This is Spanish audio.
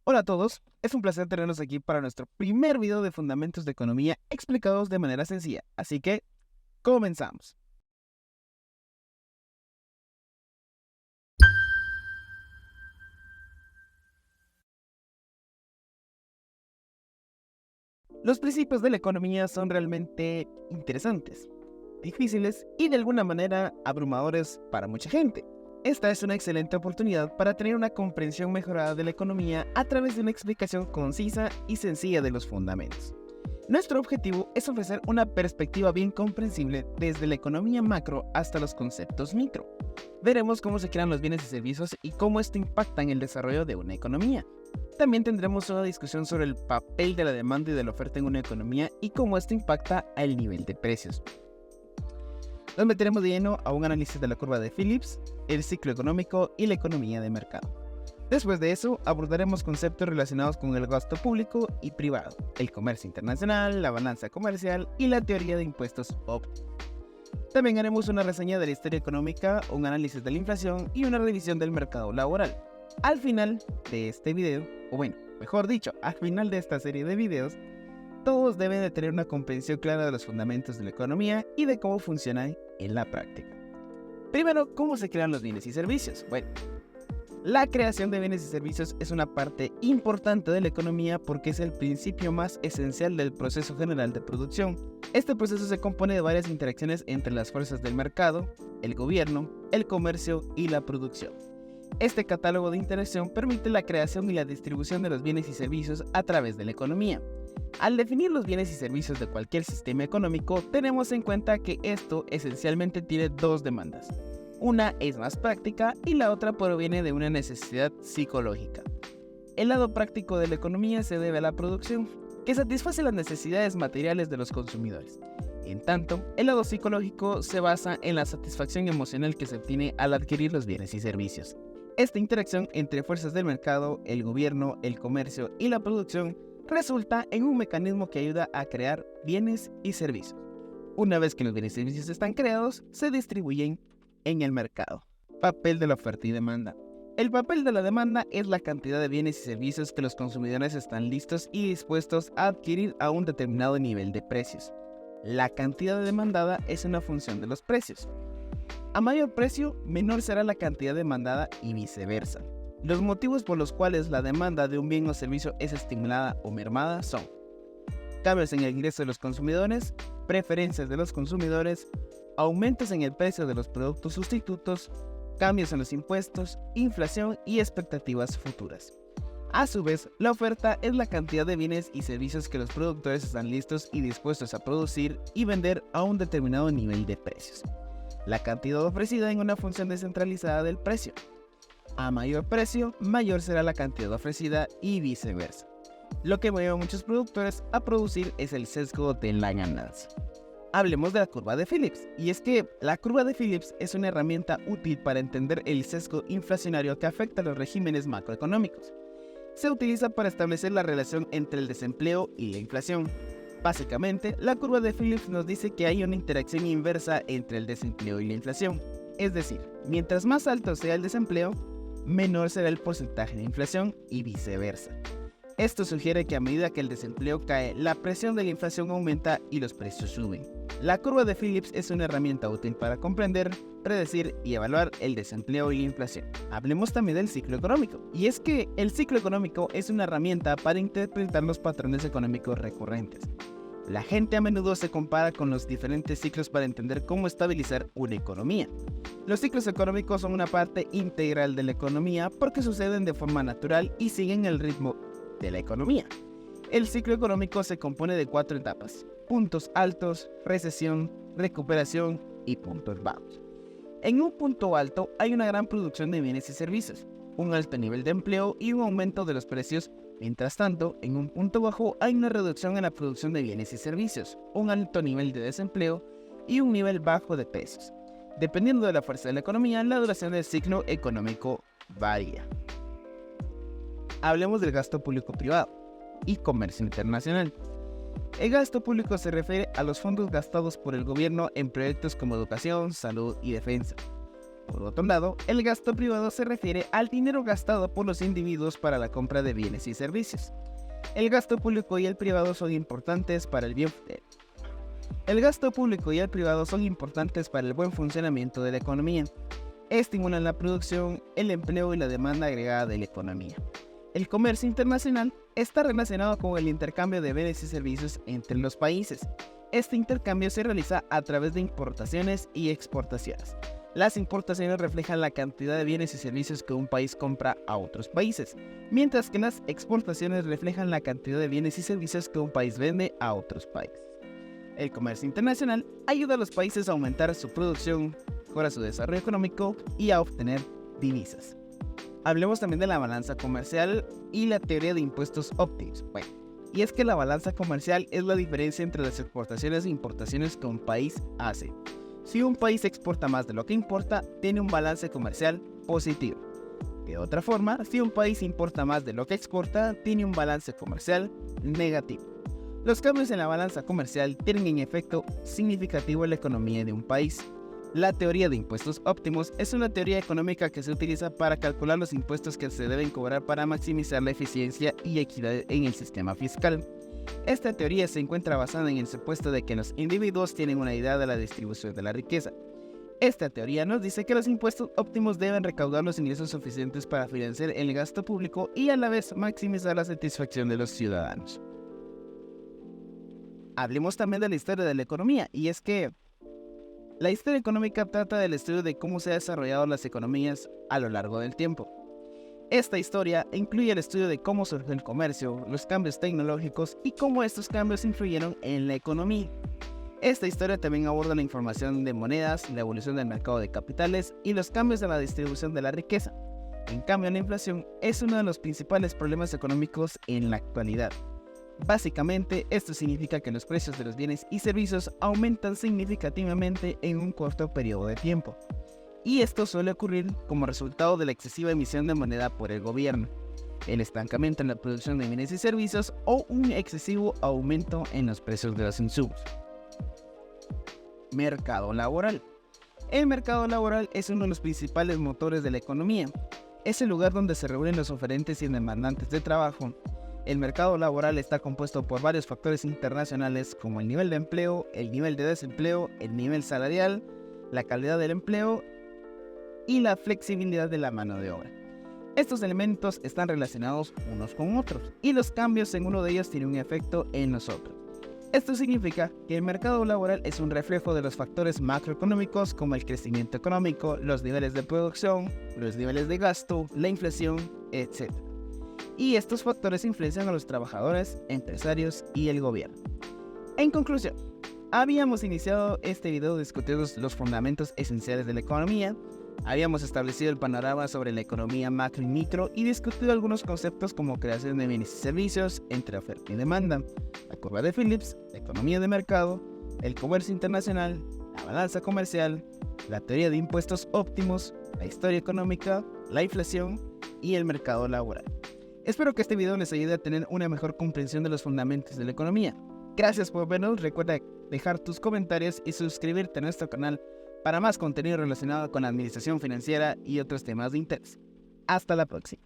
Hola a todos, es un placer tenernos aquí para nuestro primer video de Fundamentos de Economía explicados de manera sencilla, así que comenzamos. Los principios de la economía son realmente interesantes, difíciles y de alguna manera abrumadores para mucha gente. Esta es una excelente oportunidad para tener una comprensión mejorada de la economía a través de una explicación concisa y sencilla de los fundamentos. Nuestro objetivo es ofrecer una perspectiva bien comprensible desde la economía macro hasta los conceptos micro. Veremos cómo se crean los bienes y servicios y cómo esto impacta en el desarrollo de una economía. También tendremos una discusión sobre el papel de la demanda y de la oferta en una economía y cómo esto impacta al nivel de precios. Nos meteremos de lleno a un análisis de la curva de Phillips, el ciclo económico y la economía de mercado. Después de eso, abordaremos conceptos relacionados con el gasto público y privado, el comercio internacional, la balanza comercial y la teoría de impuestos óptimos. También haremos una reseña de la historia económica, un análisis de la inflación y una revisión del mercado laboral. Al final de este video, o bueno, mejor dicho, al final de esta serie de videos, todos deben de tener una comprensión clara de los fundamentos de la economía y de cómo funcionan en la práctica. Primero, ¿cómo se crean los bienes y servicios? Bueno, la creación de bienes y servicios es una parte importante de la economía porque es el principio más esencial del proceso general de producción. Este proceso se compone de varias interacciones entre las fuerzas del mercado, el gobierno, el comercio y la producción. Este catálogo de interacción permite la creación y la distribución de los bienes y servicios a través de la economía. Al definir los bienes y servicios de cualquier sistema económico, tenemos en cuenta que esto esencialmente tiene dos demandas. Una es más práctica y la otra proviene de una necesidad psicológica. El lado práctico de la economía se debe a la producción, que satisface las necesidades materiales de los consumidores. En tanto, el lado psicológico se basa en la satisfacción emocional que se obtiene al adquirir los bienes y servicios. Esta interacción entre fuerzas del mercado, el gobierno, el comercio y la producción resulta en un mecanismo que ayuda a crear bienes y servicios. Una vez que los bienes y servicios están creados, se distribuyen en el mercado. Papel de la oferta y demanda. El papel de la demanda es la cantidad de bienes y servicios que los consumidores están listos y dispuestos a adquirir a un determinado nivel de precios. La cantidad demandada es una función de los precios. A mayor precio, menor será la cantidad demandada y viceversa. Los motivos por los cuales la demanda de un bien o servicio es estimulada o mermada son cambios en el ingreso de los consumidores, preferencias de los consumidores, aumentos en el precio de los productos sustitutos, cambios en los impuestos, inflación y expectativas futuras. A su vez, la oferta es la cantidad de bienes y servicios que los productores están listos y dispuestos a producir y vender a un determinado nivel de precios. La cantidad ofrecida en una función descentralizada del precio. A mayor precio, mayor será la cantidad ofrecida y viceversa. Lo que mueve a muchos productores a producir es el sesgo de la ganancia. Hablemos de la curva de Phillips, y es que la curva de Phillips es una herramienta útil para entender el sesgo inflacionario que afecta a los regímenes macroeconómicos. Se utiliza para establecer la relación entre el desempleo y la inflación. Básicamente, la curva de Phillips nos dice que hay una interacción inversa entre el desempleo y la inflación. Es decir, mientras más alto sea el desempleo, menor será el porcentaje de inflación y viceversa. Esto sugiere que a medida que el desempleo cae, la presión de la inflación aumenta y los precios suben. La curva de Phillips es una herramienta útil para comprender, predecir y evaluar el desempleo y la inflación. Hablemos también del ciclo económico. Y es que el ciclo económico es una herramienta para interpretar los patrones económicos recurrentes. La gente a menudo se compara con los diferentes ciclos para entender cómo estabilizar una economía. Los ciclos económicos son una parte integral de la economía porque suceden de forma natural y siguen el ritmo de la economía. El ciclo económico se compone de 4 etapas: puntos altos, recesión, recuperación y puntos bajos. En un punto alto hay una gran producción de bienes y servicios, un alto nivel de empleo y un aumento de los precios. Mientras tanto, en un punto bajo hay una reducción en la producción de bienes y servicios, un alto nivel de desempleo y un nivel bajo de precios. Dependiendo de la fuerza de la economía, la duración del ciclo económico varía. Hablemos del gasto público-privado y comercio internacional. El gasto público se refiere a los fondos gastados por el gobierno en proyectos como educación, salud y defensa. Por otro lado, el gasto privado se refiere al dinero gastado por los individuos para la compra de bienes y servicios. El gasto público y el privado son importantes para el buen funcionamiento de la economía. Estimulan la producción, el empleo y la demanda agregada de la economía. El comercio internacional está relacionado con el intercambio de bienes y servicios entre los países. Este intercambio se realiza a través de importaciones y exportaciones. Las importaciones reflejan la cantidad de bienes y servicios que un país compra a otros países, mientras que las exportaciones reflejan la cantidad de bienes y servicios que un país vende a otros países. El comercio internacional ayuda a los países a aumentar su producción, mejora su desarrollo económico y a obtener divisas. Hablemos también de la balanza comercial y la teoría de impuestos óptimos. Y es que la balanza comercial es la diferencia entre las exportaciones e importaciones que un país hace. Si un país exporta más de lo que importa, tiene un balance comercial positivo. De otra forma, si un país importa más de lo que exporta, tiene un balance comercial negativo. Los cambios en la balanza comercial tienen un efecto significativo en la economía de un país. La teoría de impuestos óptimos es una teoría económica que se utiliza para calcular los impuestos que se deben cobrar para maximizar la eficiencia y equidad en el sistema fiscal. Esta teoría se encuentra basada en el supuesto de que los individuos tienen una idea de la distribución de la riqueza. Esta teoría nos dice que los impuestos óptimos deben recaudar los ingresos suficientes para financiar el gasto público y a la vez maximizar la satisfacción de los ciudadanos. Hablemos también de la historia de la economía, y es que la historia económica trata del estudio de cómo se han desarrollado las economías a lo largo del tiempo. Esta historia incluye el estudio de cómo surgió el comercio, los cambios tecnológicos y cómo estos cambios influyeron en la economía. Esta historia también aborda la información de monedas, la evolución del mercado de capitales y los cambios en la distribución de la riqueza. En cambio, la inflación es uno de los principales problemas económicos en la actualidad. Básicamente, esto significa que los precios de los bienes y servicios aumentan significativamente en un corto periodo de tiempo. Y esto suele ocurrir como resultado de la excesiva emisión de moneda por el gobierno, el estancamiento en la producción de bienes y servicios o un excesivo aumento en los precios de los insumos. Mercado laboral. El mercado laboral es uno de los principales motores de la economía. Es el lugar donde se reúnen los oferentes y demandantes de trabajo. El mercado laboral está compuesto por varios factores internacionales como el nivel de empleo, el nivel de desempleo, el nivel salarial, la calidad del empleo y la flexibilidad de la mano de obra. Estos elementos están relacionados unos con otros y los cambios en uno de ellos tienen un efecto en los otros. Esto significa que el mercado laboral es un reflejo de los factores macroeconómicos como el crecimiento económico, los niveles de producción, los niveles de gasto, la inflación, etc. Y estos factores influencian a los trabajadores, empresarios y el gobierno. En conclusión, habíamos iniciado este video discutiendo los fundamentos esenciales de la economía, habíamos establecido el panorama sobre la economía macro y micro y discutido algunos conceptos como creación de bienes y servicios entre oferta y demanda, la curva de Phillips, la economía de mercado, el comercio internacional, la balanza comercial, la teoría de impuestos óptimos, la historia económica, la inflación y el mercado laboral. Espero que este video les ayude a tener una mejor comprensión de los fundamentos de la economía. Gracias por vernos, recuerda dejar tus comentarios y suscribirte a nuestro canal para más contenido relacionado con la administración financiera y otros temas de interés. Hasta la próxima.